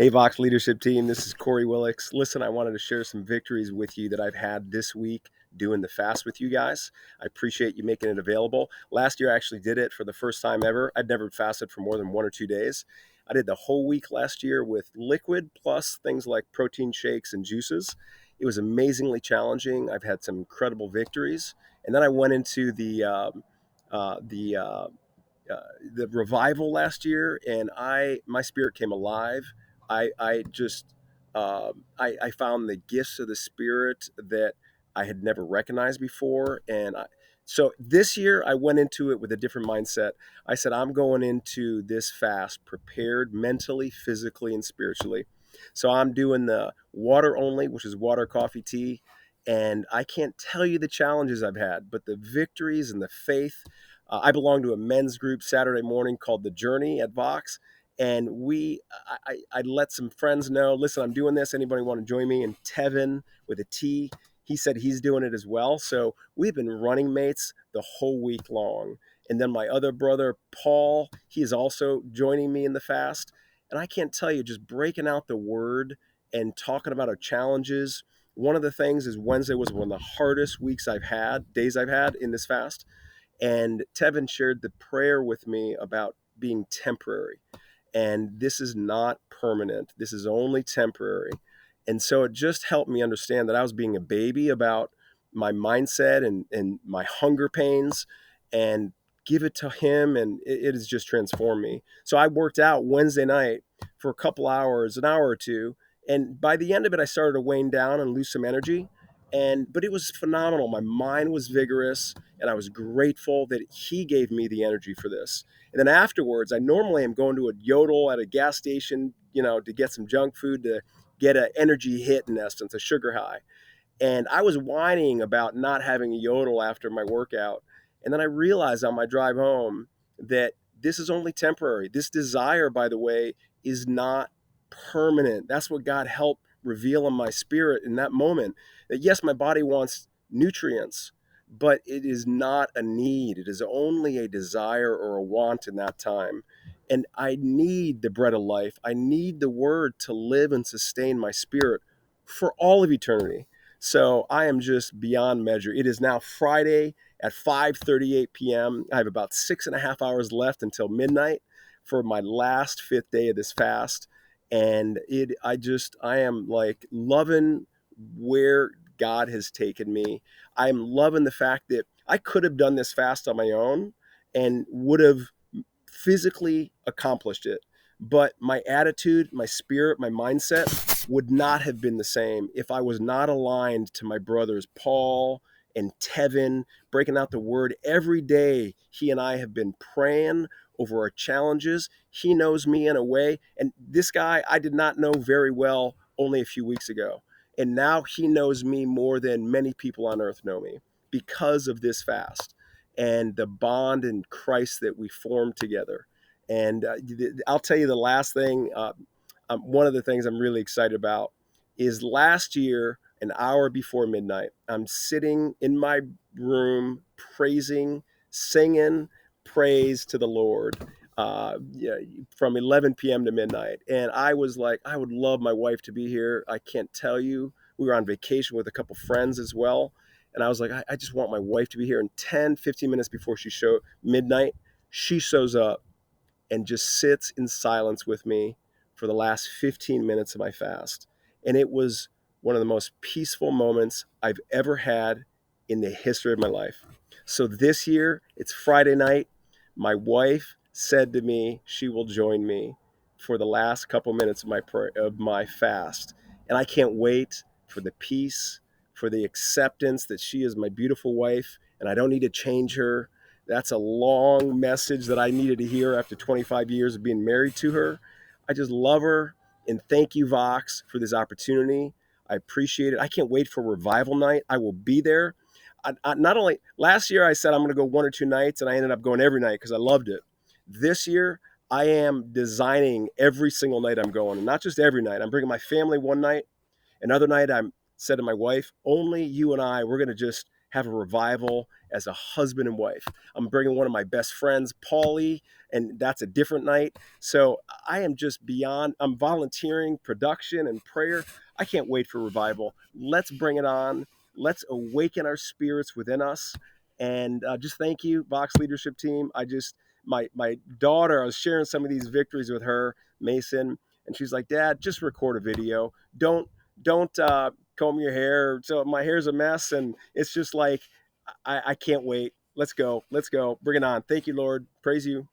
Hey, Vox Leadership Team, this is Corey Willix. Listen, I wanted to share some victories with you that I've had this week doing the fast with you guys. I appreciate you making it available. Last year, I actually did it for the first time ever. I'd never fasted for more than 1 or 2 days. I did the whole week last year with liquid plus things like protein shakes and juices. It was amazingly challenging. I've had some incredible victories. And then I went into uh, the uh, the revival last year, and my spirit came alive. I just I found the gifts of the spirit that I had never recognized before, so this year I went into it with a different mindset. I said I'm going into this fast prepared mentally, physically, and spiritually. So I'm doing the water only, which is water, coffee, tea. And I can't tell you the challenges I've had, but the victories and the faith. I belong to a men's group Saturday morning called The Journey at Vox. And I let some friends know, listen, I'm doing this. Anybody want to join me? And Tevin with a T, he said he's doing it as well. So we've been running mates the whole week long. And then my other brother, Paul, he is also joining me in the fast. And I can't tell you, just breaking out the word and talking about our challenges. One of the things is Wednesday was one of the hardest days I've had in this fast. And Tevin shared the prayer with me about being temporary. And this is not permanent, this is only temporary. And so it just helped me understand that I was being a baby about my mindset and my hunger pains and give it to him. And it has just transformed me. So I worked out Wednesday night for a couple hours, an hour or two. And by the end of it, I started to wane down and lose some energy. But it was phenomenal. My mind was vigorous, and I was grateful that he gave me the energy for this. And then afterwards, I normally am going to a yodel at a gas station, to get some junk food to get an energy hit, in essence, a sugar high. And I was whining about not having a yodel after my workout. And then I realized on my drive home that this is only temporary. This desire, by the way, is not permanent. That's what God helped reveal in my spirit in that moment. That yes, my body wants nutrients, but it is not a need. It is only a desire or a want in that time. And I need the bread of life. I need the word to live and sustain my spirit for all of eternity. So I am just beyond measure. It is now Friday at 5:38 p.m. I have about 6.5 hours left until midnight for my last fifth day of this fast. And I am like loving where God has taken me. I'm loving the fact that I could have done this fast on my own and would have physically accomplished it. But my attitude, my spirit, my mindset would not have been the same if I was not aligned to my brothers, Paul and Tevin, breaking out the word every day. He and I have been praying over our challenges. He knows me in a way. And this guy I did not know very well only a few weeks ago. And now he knows me more than many people on earth know me because of this fast and the bond in Christ that we formed together. And I'll tell you the last thing. One of the things I'm really excited about is last year, an hour before midnight, I'm sitting in my room praising, singing praise to the Lord. Yeah, from 11 p.m. to midnight. And I was like, I would love my wife to be here. I can't tell you. We were on vacation with a couple friends as well. And I was like, I just want my wife to be here. And 10, 15 minutes before midnight, she shows up and just sits in silence with me for the last 15 minutes of my fast. And it was one of the most peaceful moments I've ever had in the history of my life. So this year, it's Friday night. My wife said to me she will join me for the last couple minutes of my fast. And I can't wait for the peace, for the acceptance that she is my beautiful wife and I don't need to change her. That's a long message that I needed to hear after 25 years of being married to her. I just love her. And thank you, Vox, for this opportunity. I appreciate it. I can't wait for revival night. I will be there. Not only last year, I said I'm going to go 1 or 2 nights, and I ended up going every night because I loved it. This year, I am designing every single night I'm going, and not just every night. I'm bringing my family one night. Another night, I'm said to my wife, only you and I, we're going to just have a revival as a husband and wife. I'm bringing one of my best friends, Paulie, and that's a different night. So I am just beyond, I'm volunteering production and prayer. I can't wait for revival. Let's bring it on. Let's awaken our spirits within us. And just thank you, Vox leadership team. My daughter, I was sharing some of these victories with her, Mason, and she's like, Dad, just record a video. Don't comb your hair. So my hair's a mess, and it's just like I can't wait. Let's go. Let's go. Bring it on. Thank you, Lord. Praise you.